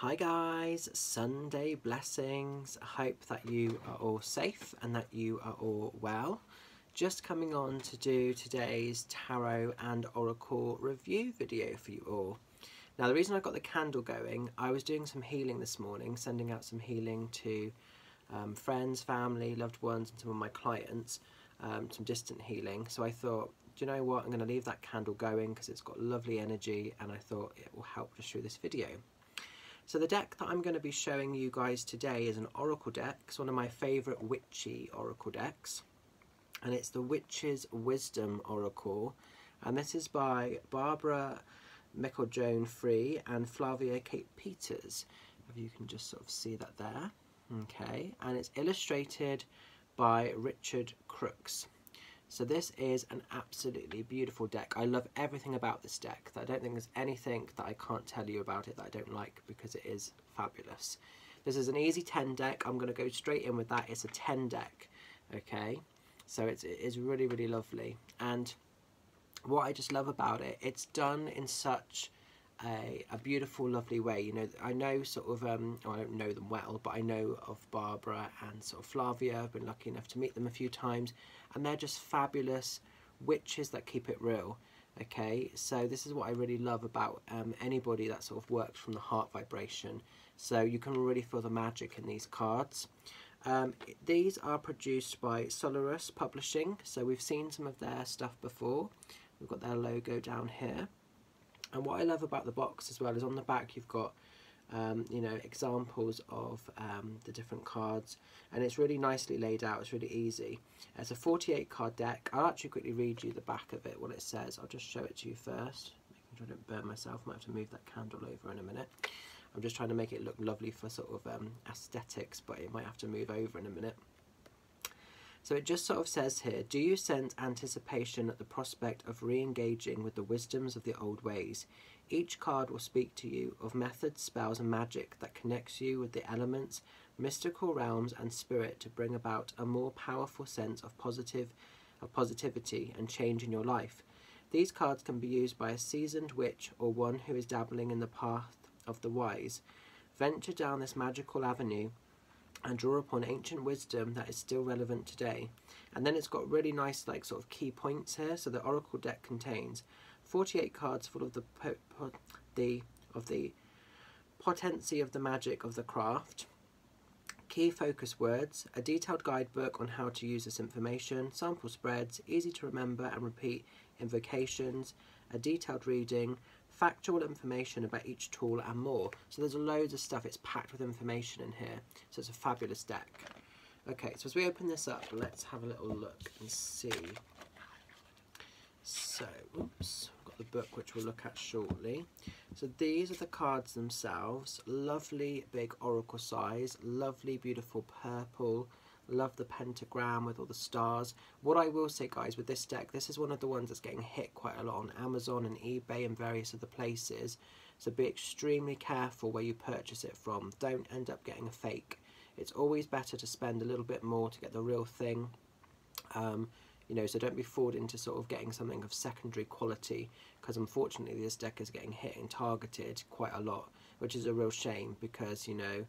Hi guys, Sunday blessings. I hope that you are all safe and that you are all well. Just coming on to do today's tarot and oracle review video for you all. Now the reason I got the candle going, I was doing some healing this morning, sending out some healing to friends, family, loved ones and some of my clients, some distant healing. So I thought, do you know what, I'm going to leave that candle going because it's got lovely energy and I thought it will help just through this video. So the deck that I'm going to be showing you guys today is an oracle deck. It's one of my favourite witchy oracle decks. And it's the Witch's Wisdom Oracle. And this is by Barbara Meiklejohn Free and Flavia Kate Peters. If you can just sort of see that there. Okay. And it's illustrated by Richard Crookes. So this is an absolutely beautiful deck. I love everything about this deck. I don't think there's anything that I can't tell you about it that I don't like because it is fabulous. This is an easy 10 deck. I'm going to go straight in with that. It's a 10 deck. Okay. So it is really, really lovely. And what I just love about it, it's done in such a beautiful, lovely way. You know, I know sort of, well, I don't know them well, but I know of Barbara and sort of Flavia. I've been lucky enough to meet them a few times, and they're just fabulous witches that keep it real. Okay, so this is what I really love about anybody that sort of works from the heart vibration. So you can really feel the magic in these cards. These are produced by Solaris Publishing, so we've seen some of their stuff before. We've got their logo down here. And what I love about the box as well is on the back you've got you know, examples of the different cards, and it's really nicely laid out. It's really easy. It's a 48 card deck. I'll actually quickly read you the back of it, what it says. I'll just show it to you first, making sure I don't burn myself. I might have to move that candle over in a minute. I'm just trying to make it look lovely for sort of aesthetics, but it might have to move over in a minute. So it just sort of says here, do you sense anticipation at the prospect of re-engaging with the wisdoms of the old ways? Each card will speak to you of methods, spells and magic that connects you with the elements, mystical realms and spirit to bring about a more powerful sense of positivity and change in your life. These cards can be used by a seasoned witch or one who is dabbling in the path of the wise. Venture down this magical avenue and draw upon ancient wisdom that is still relevant today. And then it's got really nice like sort of key points here. So the oracle deck contains 48 cards full of the potency of the magic of the craft, key focus words, a detailed guidebook on how to use this information, sample spreads, easy to remember and repeat invocations, a detailed reading, factual information about each tool and more. So there's loads of stuff. It's packed with information in here. So it's a fabulous deck. Okay, so as we open this up, let's have a little look and see. So, oops, I've got the book which we'll look at shortly. So these are the cards themselves. Lovely big oracle size, lovely beautiful purple. Love the pentagram with all the stars. What I will say, guys, with this deck, this is one of the ones that's getting hit quite a lot on Amazon and eBay and various other places. So be extremely careful where you purchase it from. Don't end up getting a fake. It's always better to spend a little bit more to get the real thing. You know, so don't be fooled into sort of getting something of secondary quality, because unfortunately this deck is getting hit and targeted quite a lot, which is a real shame because, you know,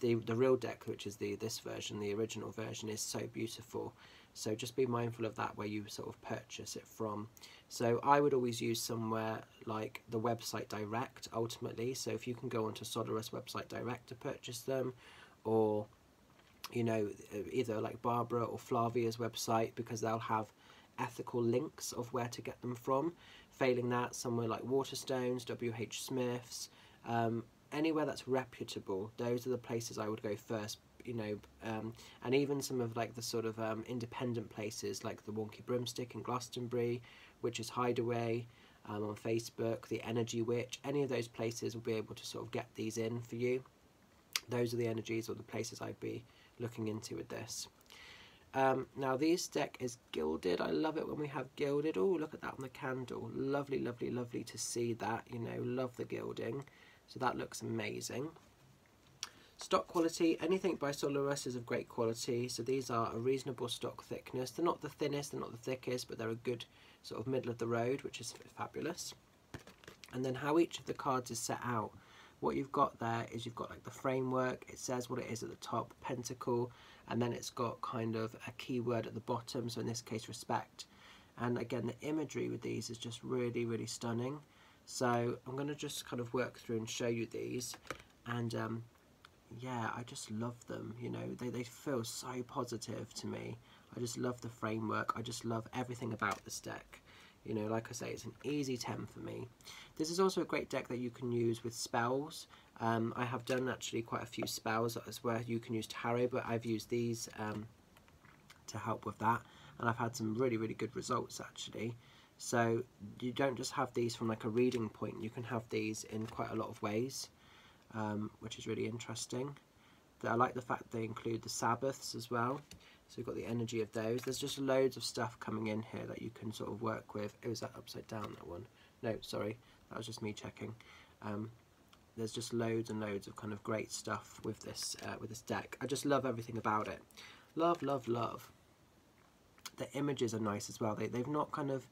the real deck, which is this version, the original version, is so beautiful. So just be mindful of that where you sort of purchase it from. So I would always use somewhere like the website direct ultimately. So if you can go onto Solaris website direct to purchase them, or you know, either like Barbara or Flavia's website, because they'll have ethical links of where to get them from. Failing that, somewhere like Waterstones, WH Smith's, anywhere that's reputable, those are the places I would go first, you know, and even some of like the sort of independent places like the Wonky Broomstick in Glastonbury, Witch's Hideaway on Facebook, the Energy Witch, any of those places will be able to sort of get these in for you. Those are the energies or the places I'd be looking into with this. Now this deck is gilded. I love it when we have gilded. Oh, look at that on the candle. Lovely, lovely, lovely to see that, you know, love the gilding. So that looks amazing. Stock quality, anything by Solaris is of great quality. So these are a reasonable stock thickness. They're not the thinnest, they're not the thickest, but they're a good sort of middle of the road, which is fabulous. And then how each of the cards is set out what you've got there is you've got like the framework, it says what it is at the top, pentacle, and then it's got kind of a keyword at the bottom, so in this case respect. And again, the imagery with these is just really, really stunning. So I'm going to just kind of work through and show you these, and yeah, I just love them. You know, they feel so positive to me. I just love the framework, I just love everything about this deck. You know, like I say, it's an easy 10 for me. This is also a great deck that you can use with spells. I have done actually quite a few spells as where you can use tarot, but I've used these to help with that, and I've had some really, really good results actually. So you don't just have these from like a reading point, you can have these in quite a lot of ways, which is really interesting. I like the fact they include the Sabbaths as well. So you've got the energy of those. There's just loads of stuff coming in here that you can sort of work with. Oh, is that upside down, that one? No, sorry, that was just me checking. There's just loads and loads of kind of great stuff with this deck. I just love everything about it. Love, love, love. The images are nice as well. They've not kind of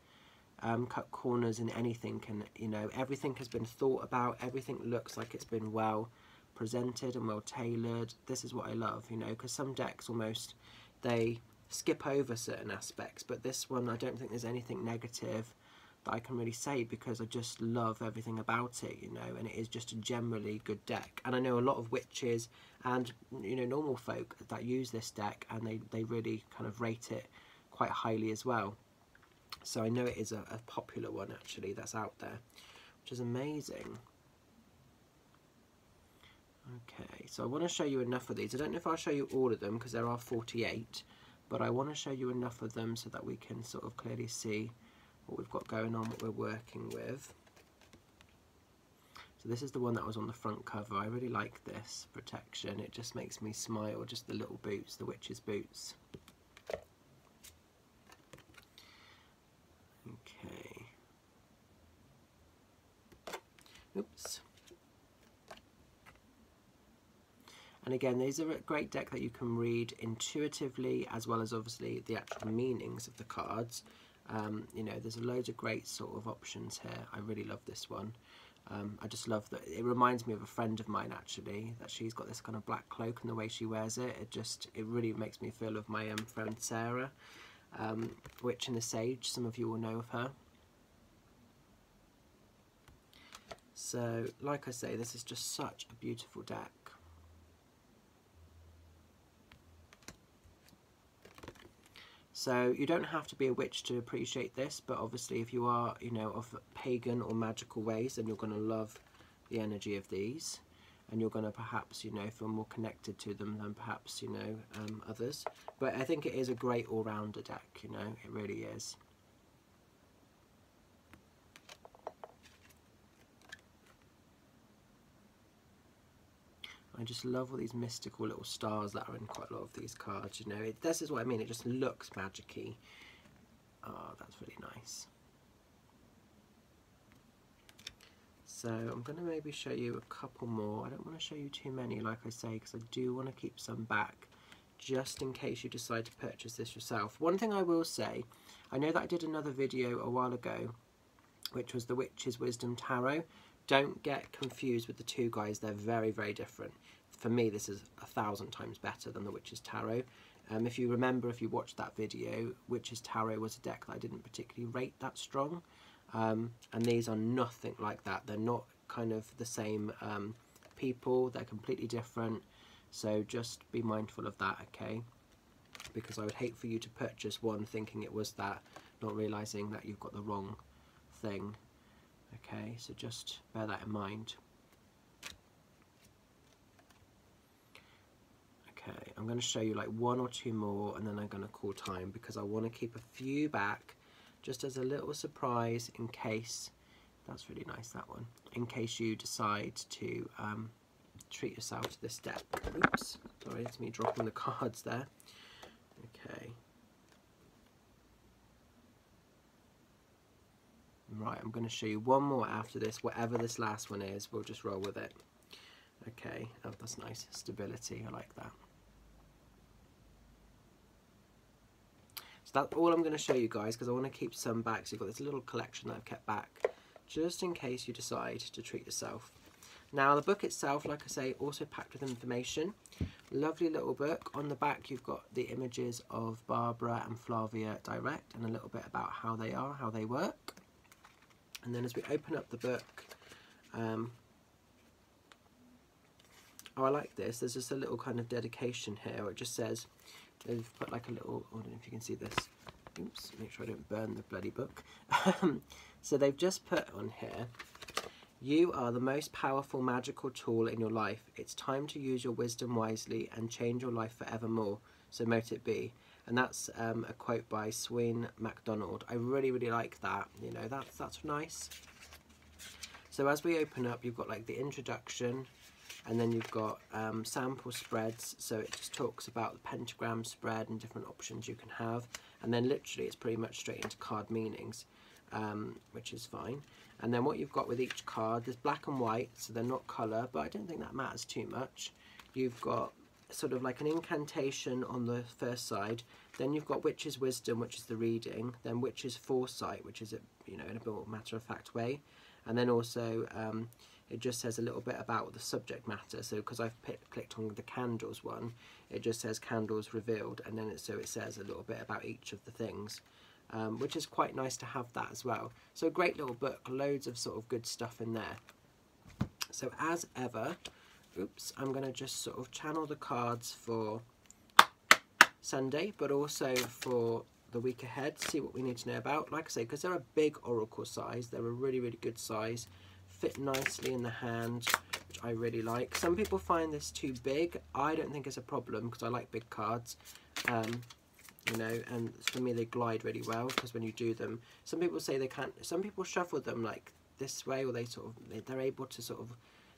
cut corners in anything, and you know, everything has been thought about. Everything looks like it's been well presented and well tailored. This is what I love, you know, because some decks almost they skip over certain aspects, but this one I don't think there's anything negative that I can really say, because I just love everything about it, you know, and it is just a generally good deck. And I know a lot of witches and, you know, normal folk that use this deck, and they really kind of rate it quite highly as well. So I know it is a popular one actually that's out there, which is amazing. Okay, so I want to show you enough of these. I don't know if I'll show you all of them because there are 48, but I want to show you enough of them so that we can sort of clearly see what we've got going on, what we're working with. So this is the one that was on the front cover. I really like this protection. It just makes me smile, just the little boots, the witch's boots. Okay. Oops. And again, these are a great deck that you can read intuitively, as well as obviously the actual meanings of the cards. You know, there's loads of great sort of options here. I really love this one. I just love that. It reminds me of a friend of mine actually, that she's got this kind of black cloak, and the way she wears it, it really makes me feel of my friend Sarah, Witch and the Sage. Some of you will know of her. So, like I say, this is just such a beautiful deck. So you don't have to be a witch to appreciate this, but obviously if you are, you know, of pagan or magical ways, then you're going to love the energy of these, and you're going to perhaps, you know, feel more connected to them than perhaps, you know, others. But I think it is a great all-rounder deck, you know, it really is. I just love all these mystical little stars that are in quite a lot of these cards, you know. This is what I mean, it just looks magic-y. Oh, that's really nice. So I'm going to maybe show you a couple more. I don't want to show you too many, like I say, because I do want to keep some back, just in case you decide to purchase this yourself. One thing I will say, I know that I did another video a while ago, which was the Witch's Wisdom Tarot. Don't get confused with the two guys, they're very, very different. For me, this is 1,000 times better than the Witch's Tarot. If you remember, if you watched that video, Witch's Tarot was a deck that I didn't particularly rate that strong. And these are nothing like that. They're not kind of the same people, they're completely different. So just be mindful of that, okay? Because I would hate for you to purchase one thinking it was that, not realising that you've got the wrong thing. Okay, so just bear that in mind. Okay, I'm going to show you like one or two more, and then I'm going to call time, because I want to keep a few back just as a little surprise in case, that's really nice, that one, in case you decide to treat yourself to this deck. Oops, sorry, it's me dropping the cards there. Okay. Right, I'm going to show you one more after this. Whatever this last one is, we'll just roll with it. Okay, oh, that's nice. Stability, I like that. So that's all I'm going to show you guys, because I want to keep some back. So you've got this little collection that I've kept back, just in case you decide to treat yourself. Now the book itself, like I say, also packed with information. Lovely little book. On the back you've got the images of Barbara and Flavia direct and a little bit about how they are, how they work. And then as we open up the book, oh, I like this. There's just a little kind of dedication here. It just says, they've put like a little, I don't know if you can see this. Oops, make sure I don't burn the bloody book. So they've just put on here, you are the most powerful magical tool in your life. It's time to use your wisdom wisely and change your life forevermore. So mote it be. And that's a quote by Swin MacDonald. I really, really like that. You know, that's nice. So as we open up, you've got like the introduction, and then you've got sample spreads. So it just talks about the pentagram spread and different options you can have. And then literally it's pretty much straight into card meanings, which is fine. And then what you've got with each card, there's black and white, so they're not colour, but I don't think that matters too much. You've got sort of like an incantation on the first side, then you've got Witch's Wisdom, which is the reading, then Witch's Foresight, which is, you know, in a more matter-of-fact way, and then also it just says a little bit about the subject matter. So because I've clicked on the candles one, it just says candles revealed, and then it says a little bit about each of the things. Which is quite nice to have that as well. So a great little book, loads of sort of good stuff in there. So as ever, oops, I'm going to just sort of channel the cards for Sunday, but also for the week ahead, see what we need to know about. Like I say, because they're a big oracle size, they're a really, really good size, fit nicely in the hand, which I really like. Some people find this too big. I don't think it's a problem because I like big cards. You know, and for me they glide really well because when you do them, some people say they can't, some people shuffle them like this way, or they sort of, they're able to sort of,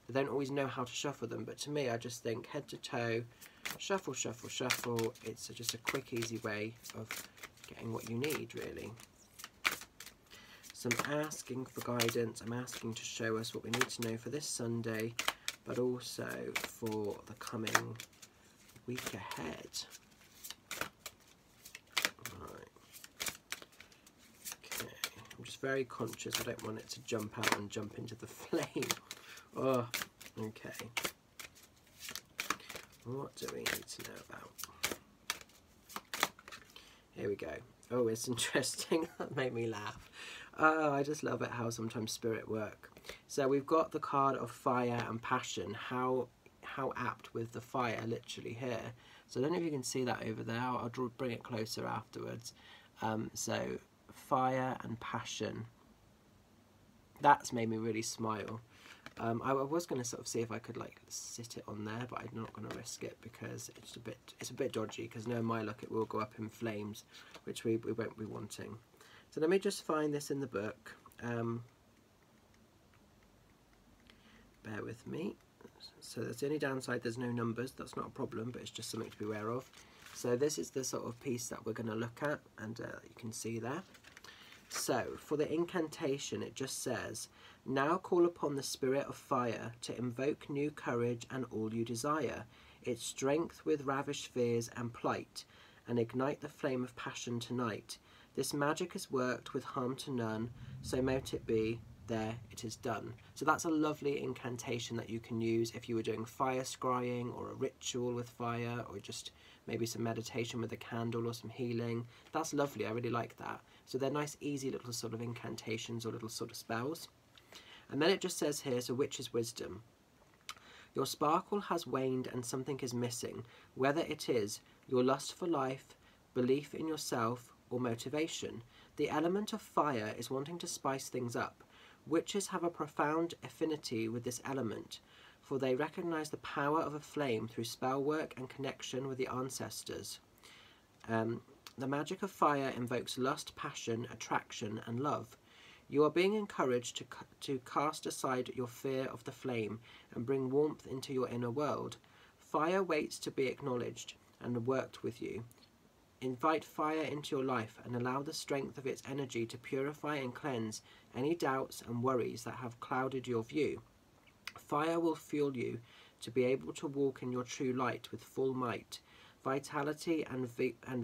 they don't always know how to shuffle them, but to me I just think head to toe, shuffle, shuffle, shuffle. It's just a quick, easy way of getting what you need, really. So I'm asking for guidance, I'm asking to show us what we need to know for this Sunday, but also for the coming week ahead. I'm just very conscious, I don't want it to jump out and jump into the flame. Oh, okay. What do we need to know about? Here we go. Oh, it's interesting. That made me laugh. Oh, I just love it how sometimes spirit work. So we've got the card of fire and passion. How apt with the fire literally here. So I don't know if you can see that over there. I'll bring it closer afterwards. So fire and passion, that's made me really smile. I was going to sort of see if I could like sit it on there, but I'm not going to risk it because it's a bit dodgy, because knowing my luck it will go up in flames, which we won't be wanting. So let me just find this in the book. Bear with me. So that's the only downside, there's no numbers, that's not a problem, but it's just something to be aware of. So this is the sort of piece that we're going to look at, and you can see there. So for the incantation, it just says, now call upon the spirit of fire to invoke new courage and all you desire, its strength with ravished fears and plight, and ignite the flame of passion tonight. This magic is worked with harm to none, so mote it be, there it is done. So that's a lovely incantation that you can use if you were doing fire scrying or a ritual with fire, or just maybe some meditation with a candle or some healing. That's lovely, I really like that. So they're nice, easy little sort of incantations or little sort of spells. And then it just says here, so Witch's Wisdom. Your sparkle has waned and something is missing, whether it is your lust for life, belief in yourself, or motivation. The element of fire is wanting to spice things up. Witches have a profound affinity with this element, for they recognise the power of a flame through spell work and connection with the ancestors. The magic of fire invokes lust, passion, attraction, and love. You are being encouraged to cast aside your fear of the flame and bring warmth into your inner world. Fire waits to be acknowledged and worked with you. Invite fire into your life and allow the strength of its energy to purify and cleanse any doubts and worries that have clouded your view. Fire will fuel you to be able to walk in your true light with full might, vitality and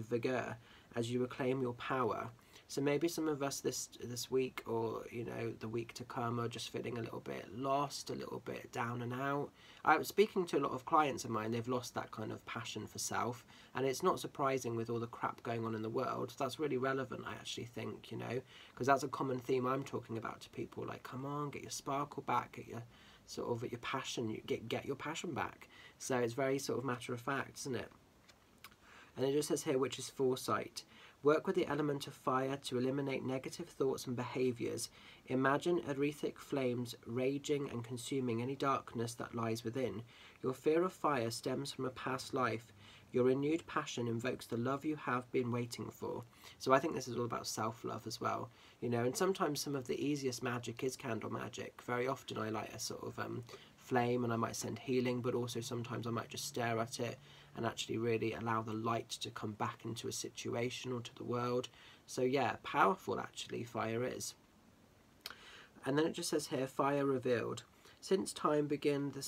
vigour as you reclaim your power. So maybe some of us this week, or you know, the week to come, are just feeling a little bit lost, a little bit down and out. I was speaking to a lot of clients of mine. They've lost that kind of passion for self, and it's not surprising with all the crap going on in the world. That's really relevant, I actually think, you know, because that's a common theme I'm talking about to people. Like, come on, get your sparkle back, get your sort of your passion, you get your passion back. So it's very sort of matter of fact, isn't it? And it just says here, which is foresight. Work with the element of fire to eliminate negative thoughts and behaviours. Imagine etheric flames raging and consuming any darkness that lies within. Your fear of fire stems from a past life. Your renewed passion invokes the love you have been waiting for. So I think this is all about self-love as well, you know, and sometimes some of the easiest magic is candle magic. Very often I light a sort of flame and I might send healing, but also sometimes I might just stare at it and actually really allow the light to come back into a situation or to the world. So yeah, powerful actually fire is. And then it just says here, fire revealed. Since time began the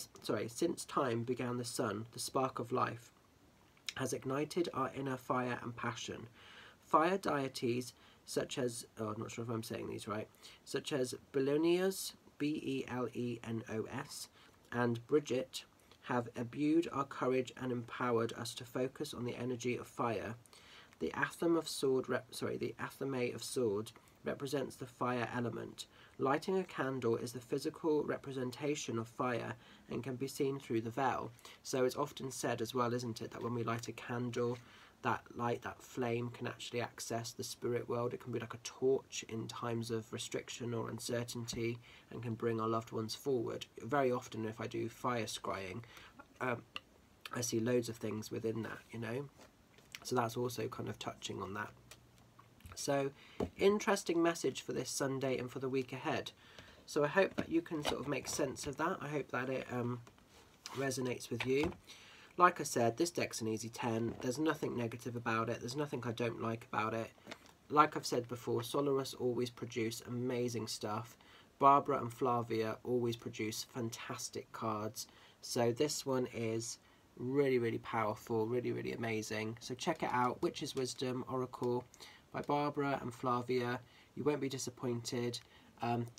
sun, the spark of life, has ignited our inner fire and passion. Fire deities such as, oh, I'm not sure if I'm saying these right, such as Belenos, Belenos, and Bridget, have imbued our courage and empowered us to focus on the energy of fire. The athame of sword represents the fire element. Lighting a candle is the physical representation of fire and can be seen through the veil. So it's often said as well, isn't it, that when we light a candle, that light, that flame can actually access the spirit world. It can be like a torch in times of restriction or uncertainty and can bring our loved ones forward. Very often if I do fire scrying, I see loads of things within that, you know. So that's also kind of touching on that. So interesting message for this Sunday and for the week ahead. So I hope that you can sort of make sense of that. I hope that it resonates with you. Like I said, this deck's an easy 10. There's nothing negative about it. There's nothing I don't like about it. Like I've said before, Solaris always produce amazing stuff. Barbara and Flavia always produce fantastic cards. So this one is really, really powerful, really, really amazing. So check it out, Witch's Wisdom Oracle by Barbara and Flavia. You won't be disappointed.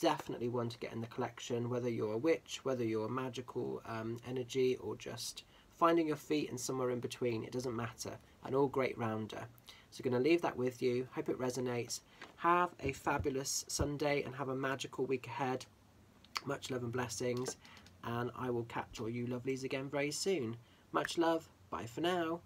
Definitely one to get in the collection, whether you're a witch, whether you're a magical energy, or just finding your feet and somewhere in between. It doesn't matter. An all great rounder. So going to leave that with you. Hope it resonates. Have a fabulous Sunday and have a magical week ahead. Much love and blessings. And I will catch all you lovelies again very soon. Much love. Bye for now.